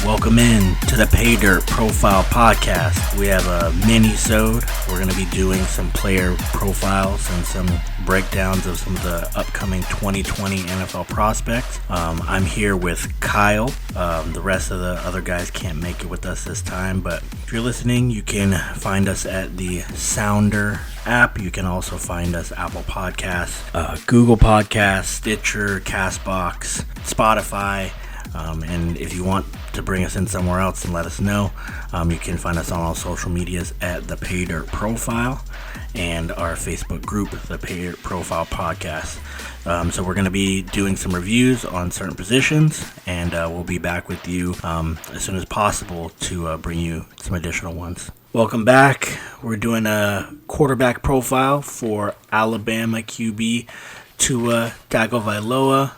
Welcome in to the Pay Dirt Profile Podcast. We have a mini-sode. We're going to be doing some player profiles and some breakdowns of some of the upcoming 2020 NFL prospects. I'm here with Kyle. The rest of the other guys can't make it with us this time, but if you're listening, you can find us at the Sounder app. You can also find us Apple Podcasts, Google Podcasts, Stitcher, Castbox, Spotify. And if you want to bring us in somewhere else, then let us know. You can find us on all social medias at the Pay Dirt Profile and our Facebook group, the Pay Dirt Profile Podcast. So we're going to be doing some reviews on certain positions, and we'll be back with you as soon as possible to bring you some additional ones. Welcome back. We're doing a quarterback profile for Alabama QB Tua Tagovailoa.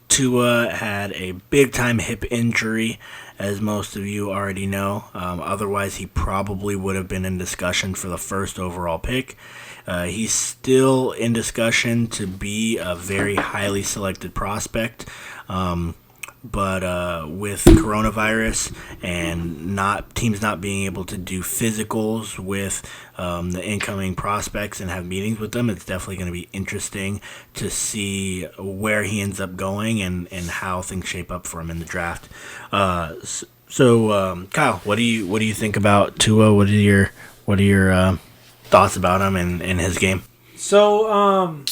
Tua had a big-time hip injury, as most of you already know. Otherwise, he probably would have been in discussion for the first overall pick. He's still in discussion to be a very highly selected prospect. But with coronavirus and teams not being able to do physicals with the incoming prospects and have meetings with them, it's definitely going to be interesting to see where he ends up going and how things shape up for him in the draft. So Kyle, what do you think about Tua? What are your thoughts about him and his game? So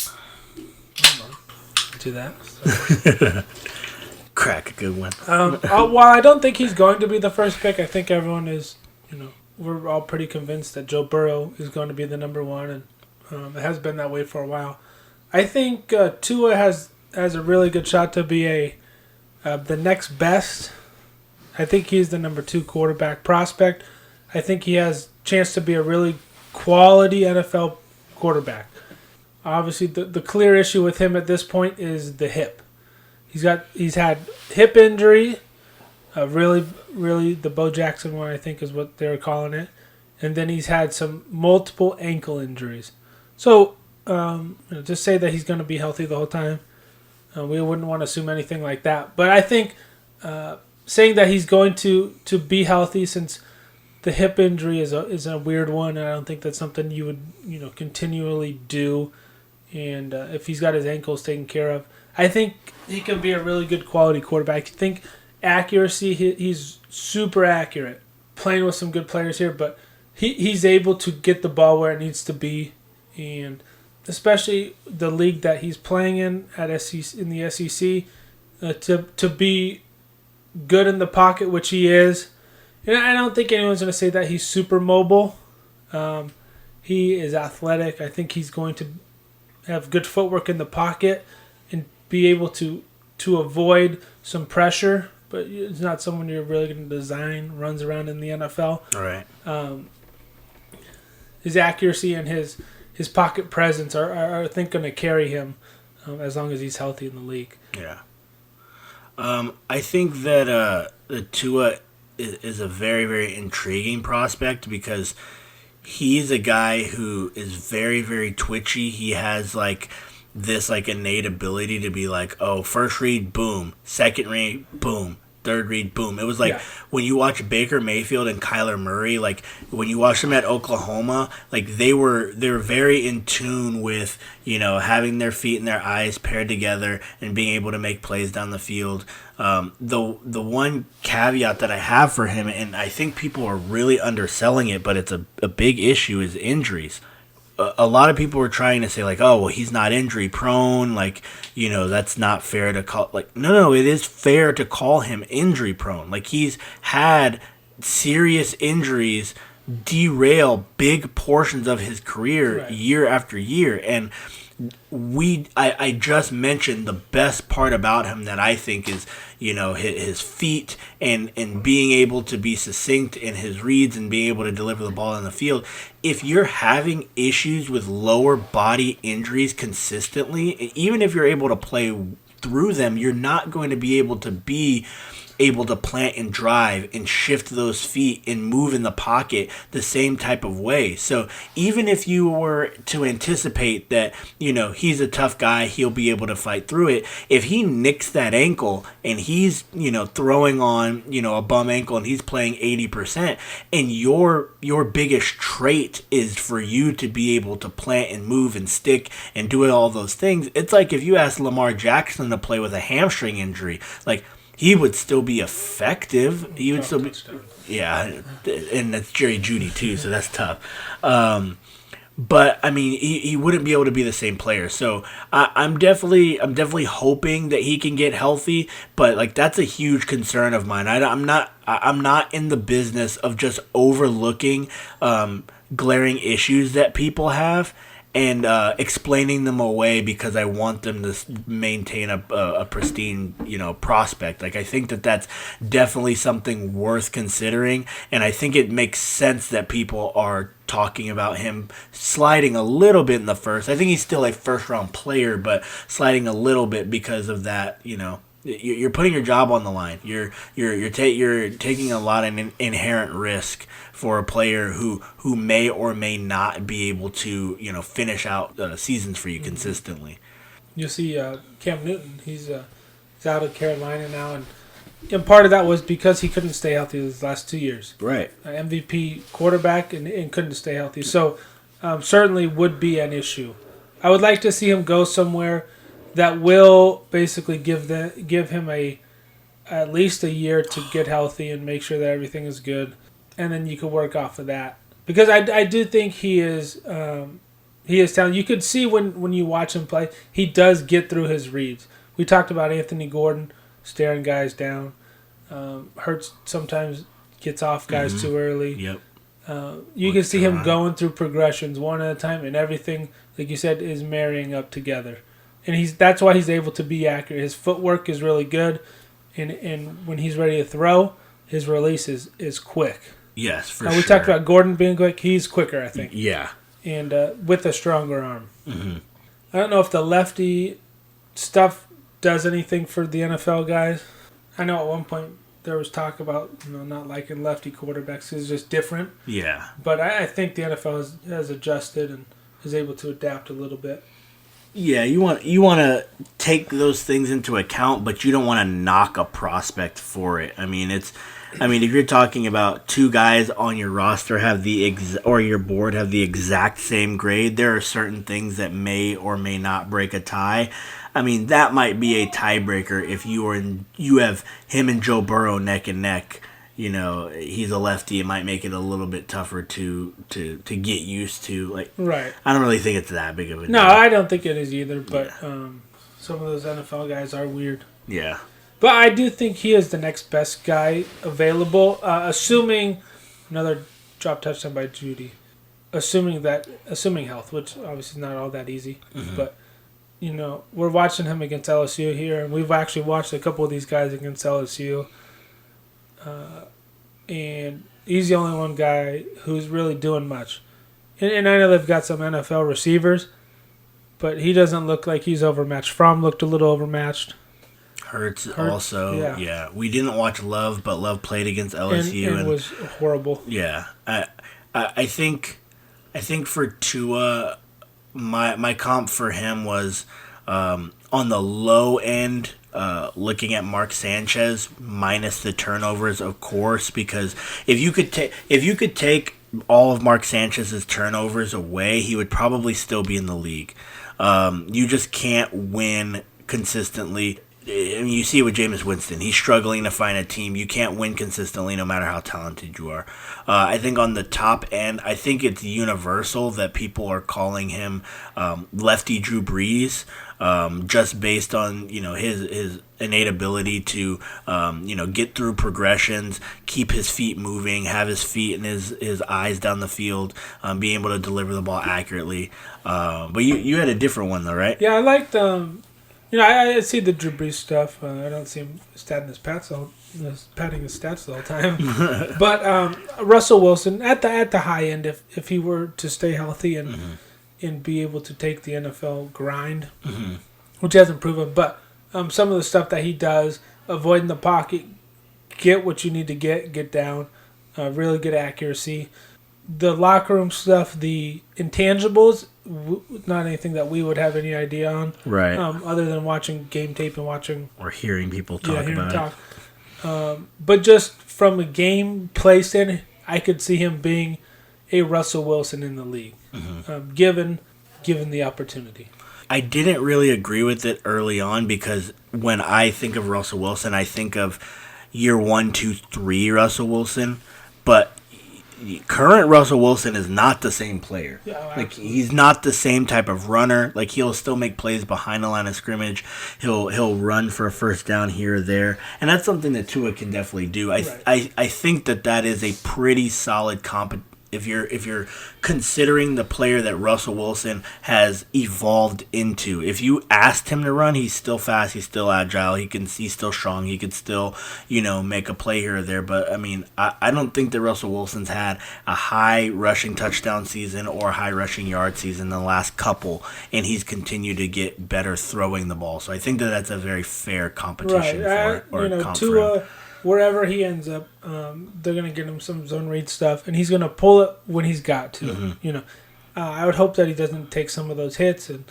do that. Crack a good one. While I don't think he's going to be the first pick, I think everyone is, we're all pretty convinced that Joe Burrow is going to be the number one, and it has been that way for a while. I think Tua has a really good shot to be the next best. I think he's the number 2 quarterback prospect. I think he has a chance to be a really quality NFL quarterback. Obviously, the clear issue with him at this point is the hip. He's had hip injury, really the Bo Jackson one, I think is what they were calling it, and then he's had some multiple ankle injuries. So just say that he's going to be healthy the whole time. We wouldn't want to assume anything like that, but I think saying that he's going to be healthy, since the hip injury is a weird one, and I don't think that's something you would continually do. And if he's got his ankles taken care of, I think he can be a really good quality quarterback. I think accuracy, he's super accurate. Playing with some good players here, but he's able to get the ball where it needs to be, and especially the league that he's playing in in the SEC, to be good in the pocket, which he is. And I don't think anyone's going to say that he's super mobile. He is athletic. I think he's going to have good footwork in the pocket and be able to avoid some pressure, but it's not someone you're really going to design runs around in the NFL. All right. His accuracy and his pocket presence are I think, going to carry him as long as he's healthy in the league. Yeah. I think that Tua is a very, very intriguing prospect because he's a guy who is very, very twitchy. He has this innate ability to be first read, boom, second read, boom, third read, boom. It was when you watch Baker Mayfield and Kyler Murray, when you watch them at Oklahoma, they were very in tune with having their feet and their eyes paired together and being able to make plays down the field. The one caveat that I have for him, and I think people are really underselling it, but it's a big issue, is injuries. A lot of people were trying to say he's not injury prone, that's not fair to call. No, it is fair to call him injury prone. He's had serious injuries derail big portions of his career year after year, and I just mentioned the best part about him that I think is his feet and being able to be succinct in his reads and being able to deliver the ball on the field. If you're having issues with lower body injuries consistently, even if you're able to play through them, you're not going to be able to be able to plant and drive and shift those feet and move in the pocket the same type of way. So even if you were to anticipate that, he's a tough guy, he'll be able to fight through it. If he nicks that ankle and he's, throwing on, a bum ankle and he's playing 80%, and your biggest trait is for you to be able to plant and move and stick and do all those things, it's like if you asked Lamar Jackson to play with a hamstring injury, like, he would still be effective. He would still be, yeah, and that's Jerry Jeudy too, so that's tough. But I mean, he wouldn't be able to be the same player. So I'm definitely hoping that he can get healthy. But like, that's a huge concern of mine. I'm not in the business of just overlooking glaring issues that people have and explaining them away because I want them to maintain a pristine, prospect. Like, I think that that's definitely something worth considering, and I think it makes sense that people are talking about him sliding a little bit in the first. I think he's still a first-round player, but sliding a little bit because of that, You're putting your job on the line. You're taking a lot of inherent risk for a player who may or may not be able to finish out seasons for you consistently. You see Cam Newton. He's out of Carolina now, and part of that was because he couldn't stay healthy his last 2 years. Right. MVP quarterback and couldn't stay healthy. So certainly would be an issue. I would like to see him go somewhere that will basically give him at least a year to get healthy and make sure that everything is good, and then you can work off of that. Because I do think he is talented. You could see when you watch him play, he does get through his reads. We talked about Anthony Gordon staring guys down. Hurts sometimes gets off guys too early. Yep. You can see him going through progressions one at a time, and everything, like you said, is marrying up together. And that's why he's able to be accurate. His footwork is really good, and when he's ready to throw, his release is quick. Yes, for now, sure. We talked about Gordon being quick. He's quicker, I think. Yeah. And with a stronger arm. Mm-hmm. I don't know if the lefty stuff does anything for the NFL guys. I know at one point there was talk about not liking lefty quarterbacks. It's just different. Yeah. But I think the NFL has adjusted and is able to adapt a little bit. Yeah, you want to take those things into account, but you don't want to knock a prospect for it. I mean, if you're talking about two guys on your roster or your board have the exact same grade, there are certain things that may or may not break a tie. I mean, that might be a tiebreaker if you have him and Joe Burrow neck and neck. He's a lefty. It might make it a little bit tougher to get used to. Like, right. I don't really think it's that big of a deal. No, I don't think it is either. But some of those NFL guys are weird. Yeah. But I do think he is the next best guy available, assuming another drop touchdown by Jeudy. Assuming health, which obviously is not all that easy. Mm-hmm. But we're watching him against LSU here, and we've actually watched a couple of these guys against LSU. And he's the only one guy who's really doing much. And I know they've got some NFL receivers, but he doesn't look like he's overmatched. Fromm looked a little overmatched. Hurts also. Yeah. We didn't watch Love, but Love played against LSU and was horrible. Yeah. I think for Tua, my comp for him was on the low end. Looking at Mark Sanchez minus the turnovers, of course, because if you could take all of Mark Sanchez's turnovers away, he would probably still be in the league. You just can't win consistently. I mean, you see it with Jameis Winston. He's struggling to find a team. You can't win consistently no matter how talented you are. I think on the top end, I think it's universal that people are calling him lefty Drew Brees, just based on his innate ability to get through progressions, keep his feet moving, have his feet and his eyes down the field, being able to deliver the ball accurately. But you had a different one though, right? Yeah, I liked. I see the Drew Brees stuff. I don't see him patting his stats the whole time. But Russell Wilson at the high end, if he were to stay healthy and be able to take the NFL grind, which hasn't proven, but some of the stuff that he does, avoiding the pocket, get what you need to get down, really good accuracy. The locker room stuff, the intangibles, not anything that we would have any idea on. Right. Other than watching game tape and watching... Or hearing people talk about it. But just from a game play standpoint, I could see him being a Russell Wilson in the league, given the opportunity. I didn't really agree with it early on because when I think of Russell Wilson, I think of year 1, 2, 3 Russell Wilson, but current Russell Wilson is not the same player. Yeah, like he's not the same type of runner. Like he'll still make plays behind the line of scrimmage. He'll run for a first down here or there, and that's something that Tua can definitely do. I think that is a pretty solid if you're considering the player that Russell Wilson has evolved into. If you asked him to run, he's still fast, he's still agile, he's still strong, he could still, make a play here or there. But I mean, I don't think that Russell Wilson's had a high rushing touchdown season or high rushing yard season in the last couple, and he's continued to get better throwing the ball. So I think that's a very fair competition Tua, wherever he ends up, they're going to get him some zone read stuff, and he's going to pull it when he's got to. I would hope that he doesn't take some of those hits, and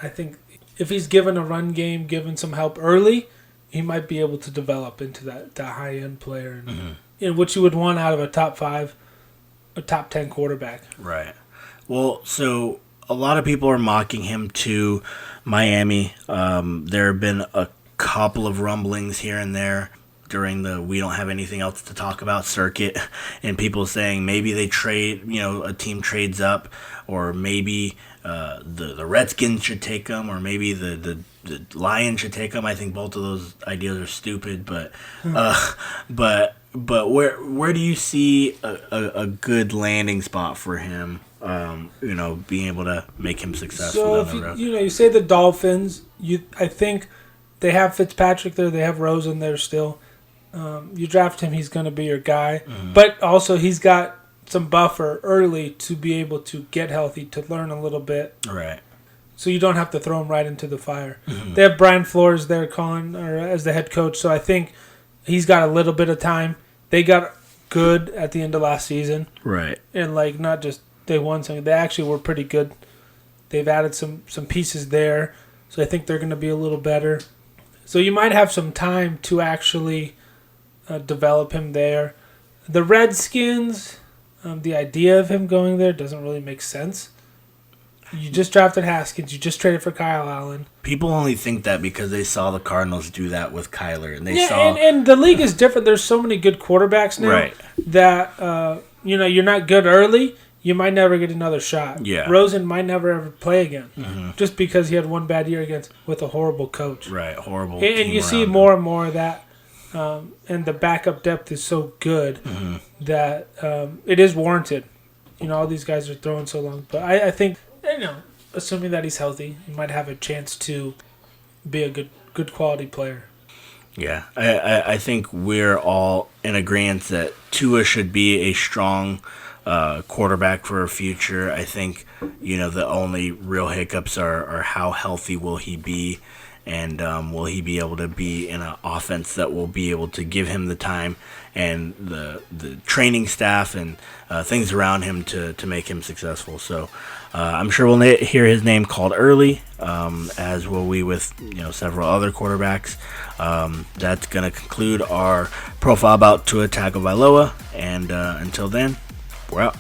I think if he's given a run game, given some help early, he might be able to develop into that high-end player, and which you would want out of a top 5, a top 10 quarterback. Right. Well, so a lot of people are mocking him to Miami. There have been a couple of rumblings here and there during the we don't have anything else to talk about circuit, and people saying maybe they trade, a team trades up, or maybe the Redskins should take them, or maybe the Lions should take them. I think both of those ideas are stupid, but where do you see a good landing spot for him? Being able to make him successful down the road. You say the Dolphins. I think they have Fitzpatrick there. They have Rosen there still. You draft him, he's going to be your guy. But also he's got some buffer early to be able to get healthy, to learn a little bit. Right. So you don't have to throw him right into the fire. They have Brian Flores there as the head coach. So I think he's got a little bit of time. They got good at the end of last season. Right. And not just they won something. They actually were pretty good. They've added some pieces there. So I think they're going to be a little better. So you might have some time to actually develop him there. The Redskins, the idea of him going there doesn't really make sense. You just drafted Haskins. You just traded for Kyle Allen. People only think that because they saw the Cardinals do that with Kyler. And the league is different. There's so many good quarterbacks now that you're not good early. You might never get another shot. Yeah. Rosen might never ever play again, just because he had one bad year with a horrible coach. Right, horrible. And you see more and more of that, and the backup depth is so good that it is warranted. All these guys are throwing so long, but I think assuming that he's healthy, he might have a chance to be a good quality player. Yeah, I think we're all in agreement that Tua should be a strong quarterback for a future. I think, the only real hiccups are how healthy will he be, and will he be able to be in an offense that will be able to give him the time and the training staff and things around him to make him successful. So I'm sure we'll hear his name called early, as will we with several other quarterbacks. That's going to conclude our profile about Tua Tagovailoa, and until then, we're out.